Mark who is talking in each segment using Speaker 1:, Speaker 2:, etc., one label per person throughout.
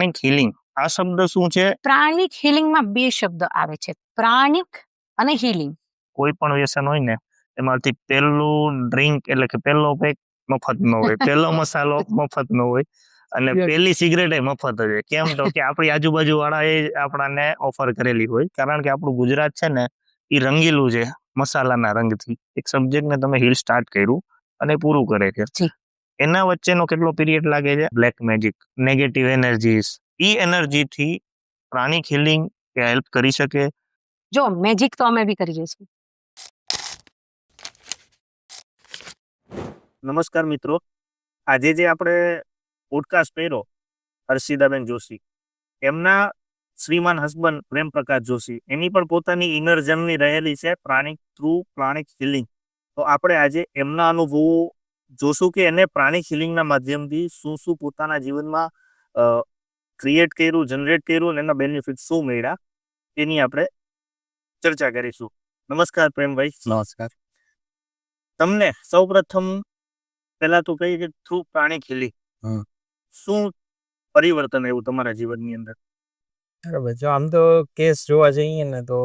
Speaker 1: પ્રાણિક healing આ શબ્દ શું છે?
Speaker 2: પ્રાણિક હિલિંગમાં બે શબ્દ આવે છે, પ્રાણિક અને હિલિંગ.
Speaker 1: કોઈ પણ વ્યસન હોય ને એમાંથી પહેલું ડ્રિંક એટલે કે પહેલો પેક મફત ન હોય, પહેલો મસાલો મફત ન હોય અને પહેલી સિગરેટ મફત જ હોય. કેમ તો કે આપણી આજુબાજુ વાળા એ આપણાને ઓફર કરેલી હોય, કારણ કે આપણું ગુજરાત છે ને એ રંગીલું છે મસાલાના રંગથી. એક સબ્જેક્ટને તમે હિલ સ્ટાર્ટ કર્યું અને પૂરું કરે છે, એના વચ્ચેનો કેટલો પીરિયડ લાગે છે? બ્લેક મેજિક, નેગેટિવ એનર્જીસ, ઈ એનર્જીથી પ્રાણિક હિલિંગ હેલ્પ કરી શકે.
Speaker 2: જો મેજિક તો અમે બી કરીએ છીએ.
Speaker 1: નમસ્કાર મિત્રો, આજે જે આપણે પોડકાસ્ટ કર્યો હર્ષિદાબેન જોશી, એમના શ્રીમાન હસબન્ડ પ્રેમ પ્રકાશ જોશી, એની પણ પોતાની ઇનર જર્ની રહેલી છે પ્રાણિક થ્રુ પ્રાણિક હિલિંગ. તો આપણે આજે એમના અનુભવો જોશું કે એને પ્રાણિક હિલિંગના માધ્યમથી શું શું પોતાના જીવનમાં ક્રિએટ કર્યું, જનરેટ કર્યું અને એના બેનિફિટ શું મળ્યા એની આપણે ચર્ચા કરીશું. નમસ્કાર પ્રેમભાઈ.
Speaker 3: નમસ્કાર.
Speaker 1: તમને સૌપ્રથમ પહેલા તો કહીએ કે થ્રુ પ્રાણિક હિલિંગ શું પરિવર્તન આવ્યું તમારા જીવનની અંદર?
Speaker 3: બરાબર. જો આમ તો કેસ જોવા જઈએ ને તો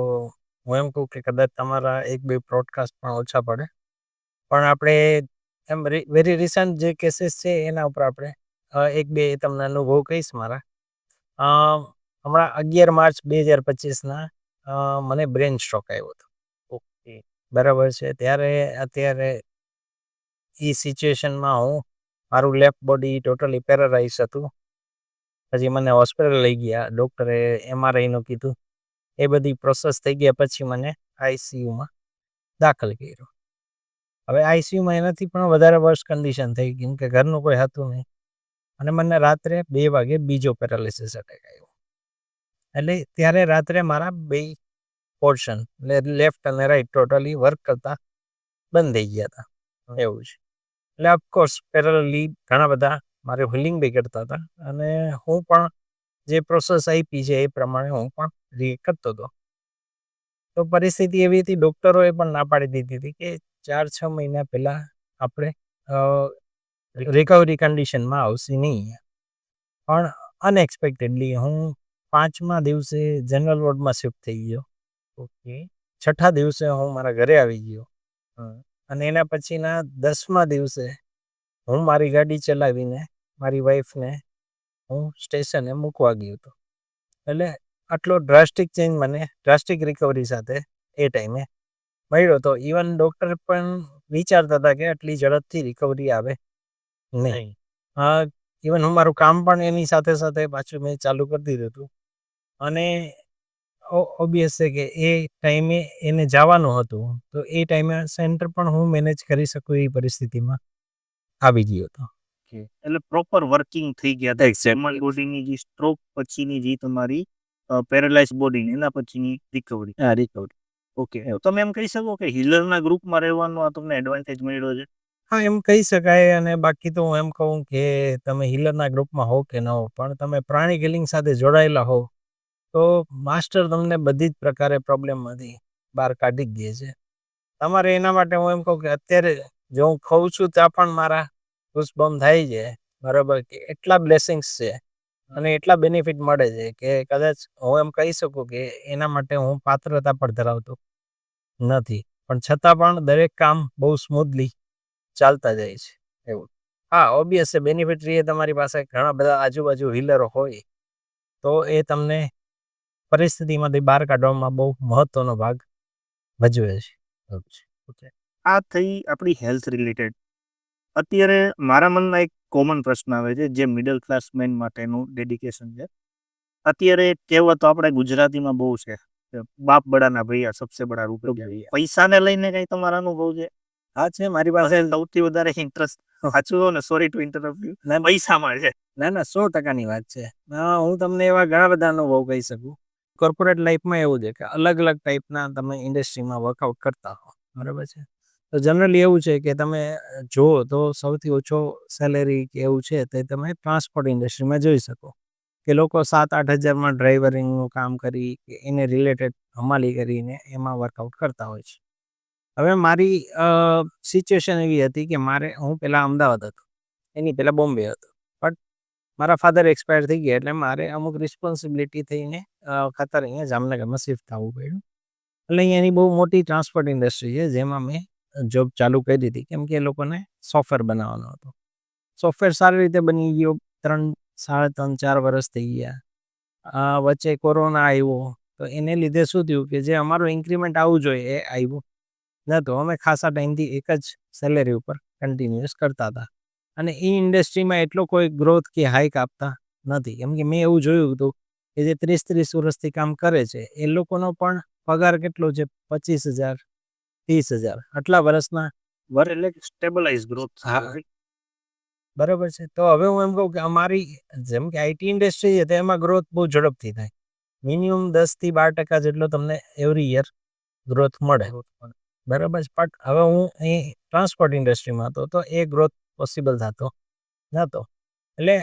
Speaker 3: હું એમ કહું કે કદાચ તમારા એક બે પ્રોડકાસ્ટ પણ ઓછા પડે, પણ આપણે એમ વેરી રિસન્ટ જે કેસીસ છે એના ઉપર આપણે એક બે તમને અનુભવ કહીશ મારા. હમણાં 11 માર્ચ 2025 મને બ્રેન સ્ટ્રોક આવ્યો હતો.
Speaker 1: ઓકે,
Speaker 3: બરાબર છે. અત્યારે એ સિચ્યુએશનમાં હું મારું લેફ્ટ બોડી ટોટલી પેરાલાઇઝ હતું. પછી મને હોસ્પિટલ લઈ ગયા, ડૉક્ટરે MRI કીધું. એ બધી પ્રોસેસ થઈ ગયા પછી મને આઈસીયુમાં દાખલ કર્યો. હવે આઈસીયુમાં એનાથી પણ વધારે વર્સ કન્ડિશન થઈ, કેમ કે ઘરનું કોઈ હતું નહીં અને મને રાત્રે 2 વાગે બીજો પેરાલિસિસ અટેક આવ્યો. એટલે ત્યારે રાત્રે મારા બે પોર્શન એટલે લેફ્ટ અને રાઈટ ટોટલી વર્ક કરતા બંધ થઈ ગયા હતા. એવું છે. એટલે ઓફકોર્સ પેરેલલી ઘણા બધા મારે હિલિંગ બી કરતા હતા અને હું પણ જે પ્રોસેસ આપી છે એ પ્રમાણે હું પણ રિએક્ટ કરતો હતો. તો પરિસ્થિતિ એવી હતી, ડૉક્ટરોએ પણ ના પાડી દીધી હતી કે 4-6 મહિના પહેલાં આપણે રિકવરી કન્ડિશનમાં આવશે નહીં. પણ અનએક્સપેક્ટેડલી હું 5મા દિવસે જનરલ વોર્ડમાં શિફ્ટ થઈ ગયો.
Speaker 1: ઓકે.
Speaker 3: 6ઠા દિવસે હું મારા ઘરે આવી ગયો અને એના પછીના 10મા દિવસે હું મારી ગાડી ચલાવીને મારી વાઈફને હું સ્ટેશને મૂકવા ગયો હતો. એટલે આટલો ડ્રાસ્ટિક ચેન્જ મને ડ્રાસ્ટિક રિકવરી સાથે એ ટાઈમે મળ્યો હતો. ઇવન ડૉક્ટર પણ વિચારતા હતા કે આટલી ઝડપથી રિકવરી આવે નહીં. ઇવન હું મારું કામ પણ એની સાથે સાથે પાછું મેં ચાલુ કરી દીધું હતું અને ઓબ્વિયસ છે કે એ ટાઈમે એને જવાનું હતું, તો એ ટાઈમે સેન્ટર પણ હું મેનેજ કરી શકું એ પરિસ્થિતિમાં આવી ગયો હતો.
Speaker 1: એટલે પ્રોપર વર્કિંગ થઈ ગયા હતા. એક્ઝેક્ટ બોડીની જે સ્ટ્રોક પછીની જે તમારી પેરેલાઇઝ બોડી એના પછીની રિકવરી.
Speaker 3: રિકવરી.
Speaker 1: ઓકે, તમે એમ કહી શકો કે હિલરના ગ્રુપમાં રહેવાનો આ તમને એડવાન્ટેજ મળ્યો છે?
Speaker 3: હા, એમ કહી શકાય. અને બાકી તો હું એમ કહું કે તમે હિલરના ગ્રુપમાં હો કે ન હો, પણ તમે પ્રાણિક હિલિંગ સાથે જોડાયેલા હો તો માસ્ટર તમને બધી જ પ્રકારે પ્રોબ્લેમમાંથી બહાર કાઢી જ દે છે. તમારે એના માટે હું એમ કહું કે અત્યારે જો હું ખાઉં છું ત્યાં પણ મારા ગુસબમ્પ થાય છે. બરાબર, કે એટલા બ્લેસિંગ્સ છે અને એટલા બેનિફિટ મળે છે કે કદાચ હું એમ કહી શકું કે એના માટે હું પાત્રતા પણ ધરાવતો નથી, પણ છતાં પણ દરેક કામ બહુ સ્મૂથલી ચાલતા જાય છે. એવું. હા, ઓબ્વિયસ છે બેનિફિટ રહીએ તમારી પાસે ઘણા બધા આજુબાજુ હિલરો હોય તો એ તમને પરિસ્થિતિમાંથી બહાર કાઢવામાં બહુ મહત્વનો ભાગ ભજવે છે.
Speaker 1: આ થઈ આપણી હેલ્થ રિલેટેડ. અત્યારે મારા મનમાં એક કોમન પ્રશ્ન આવે છે જે મિડલ ક્લાસ મેન માટેનું ડેડિકેશન છે. અત્યારે કહેવત આપણે ગુજરાતીમાં બહુ છે, બાપ બડાના ભૈયા સબસે બડા રૂપિયા. પૈસાને લઈને કઈ તમારા અનુભવ છે?
Speaker 3: હા છે, મારી પાસે
Speaker 1: સૌથી વધારે ઇન્ટરેસ્ટ સાચું ને, સોરી ટુ ઇન્ટરપ્ટ યુ, પૈસામાં છે.
Speaker 3: ના 100%ની વાત છે. હું તમને એવા ઘણા બધા અનુભવ કહી શકું. કોર્પોરેટ લાઈફમાં એવું છે કે અલગ અલગ ટાઈપના તમે ઇન્ડસ્ટ્રીમાં વર્કઆઉટ કરતા હો, બરાબર છે. તો જનરલી એવું છે કે તમે જુઓ તો સૌથી ઓછો સેલેરી કે એવું છે તે તમે ટ્રાન્સપોર્ટ ઇન્ડસ્ટ્રીમાં જોઈ શકો કે લોકો 7-8 હજારમાં ડ્રાઈવરિંગનું કામ કરી કે એને રિલેટેડ હમાલી કરીને એમાં વર્કઆઉટ કરતા હોય છે. હવે મારી સિચ્યુએશન એવી હતી કે હું પહેલાં અમદાવાદ હતો, એની પહેલાં બોમ્બે હતો. બટ મારા ફાધર એક્સપાયર થઈ ગયા એટલે મારે અમુક રિસ્પોન્સિબિલિટી થઈને ખાતર અહીંયા જામનગરમાં શિફ્ટ થવું પડ્યું. એટલે અહીંયાની બહુ મોટી ટ્રાન્સપોર્ટ ઇન્ડસ્ટ્રી છે જેમાં મેં જોબ ચાલુ કરી હતી કેમ કે એ લોકોને સોફ્ટવેર બનાવવાનો હતો. સોફ્ટવેર સારી રીતે બની ગયો. 3, 3.5, 4 વર્ષ થઈ ગયા. વચ્ચે કોરોના આવ્યો તો એને લીધે શું થયું કે જે અમારું ઇન્ક્રીમેન્ટ આવવું જોઈએ એ આવ્યું નહોતું. અમે ખાસા ટાઈમથી એક જ સેલેરી ઉપર કન્ટિન્યુઅસ કરતા હતા અને એ ઇન્ડસ્ટ્રીમાં એટલો કોઈ ગ્રોથ કે હાઈક આપતા નથી. કેમ કે મેં એવું જોયું હતું કે જે 30 વર્ષથી કામ કરે છે એ લોકોનો પણ પગાર કેટલો છે 25,000, 30,000 આટલા વર્ષના એટલે સ્ટેબલાઇઝ ગ્રોથ. બરાબર છે. તો હવે હું એમ કહું કે અમારી જેમ કે આઈટી ઇન્ડસ્ટ્રી છે તો એમાં ગ્રોથ બહુ ઝડપથી થાય. મિનિમમ 10% જેટલો તમને એવરી યર ગ્રોથ મળે. બરાબર છે. બટ હવે હું અહીં ટ્રાન્સપોર્ટ ઇન્ડસ્ટ્રીમાં હતો તો એ ગ્રોથ પોસિબલ થતો નહોતો. એટલે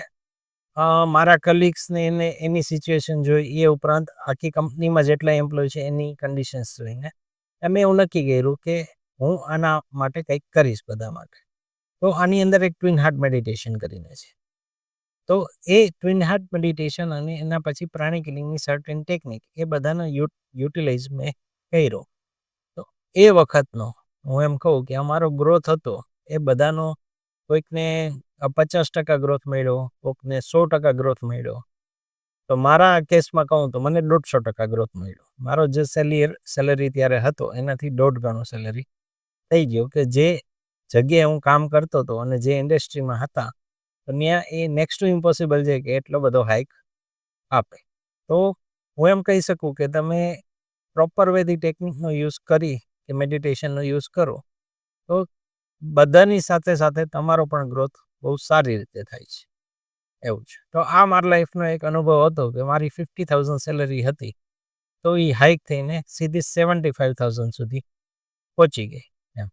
Speaker 3: મારા કલીગ્સને એને એની સિચ્યુએશન જોઈ એ ઉપરાંત આખી કંપનીમાં જેટલા એમ્પ્લોય છે એની કન્ડિશન્સ જોઈને મેં એવું નક્કી કર્યું કે હું આના માટે કંઈક કરીશ બધા માટે. તો આની અંદર એક ટ્વિન હાર્ટ મેડિટેશન કરીને છે. તો એ ટ્વિન હાર્ટ મેડિટેશન અને એના પછી પ્રાણિક હિલિંગની સર્ટેન ટેકનિક એ બધાનો યુટિલાઇઝ મેં કર્યો. તો એ વખતનો હું એમ કહું કે અમારો ગ્રોથ હતો એ બધાનો કોઈકને 50% ગ્રોથ મળ્યો, કોઈકને 100% ગ્રોથ મળ્યો. તો મારા કેસમાં કહું તો મને 150% ગ્રોથ મળ્યો. મારો જે સેલેરી ત્યારે હતો એનાથી 1.5 ગણો સેલેરી થઈ ગયો કે જે જગ્યાએ હું કામ કરતો હતો અને જે ઇન્ડસ્ટ્રીમાં હતા તો ત્યાં એ નેક્સ્ટ ટુ ઇમ્પોસિબલ છે કે એટલો બધો હાઈક આપે. તો હું એમ કહી શકું કે તમે પ્રોપર વેથી ટેકનિકનો યુઝ કરી કે મેડિટેશનનો યુઝ કરો તો બધાની સાથે સાથે તમારો પણ ગ્રોથ બહુ સારી રીતે થાય છે. એવું છે. તો આ મારા લાઈફનો એક અનુભવ હતો કે મારી 50,000 સેલરી હતી તો એ હાઈક થઈને સીધી 75,000 સુધી પહોંચી ગઈ. એમ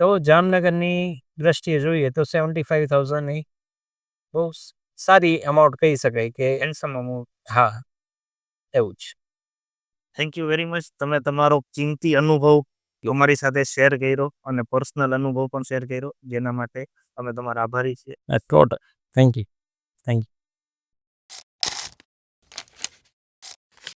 Speaker 3: તો જામનગરની દ્રષ્ટિએ જોઈએ તો 75,000 એ બહુ સારી અમાઉન્ટ કહી શકાય કે
Speaker 1: હેન્ડસમ અમાઉન્ટ.
Speaker 3: હા એવું છે.
Speaker 1: Thank you very much. તમે તમારો કિંમતી અનુભવ અમારી સાથે શેર કર્યો અને પર્સનલ અનુભવ પણ શેર કર્યો જેના માટે અમે તમારા આભારી છીએ.
Speaker 3: Total thank you.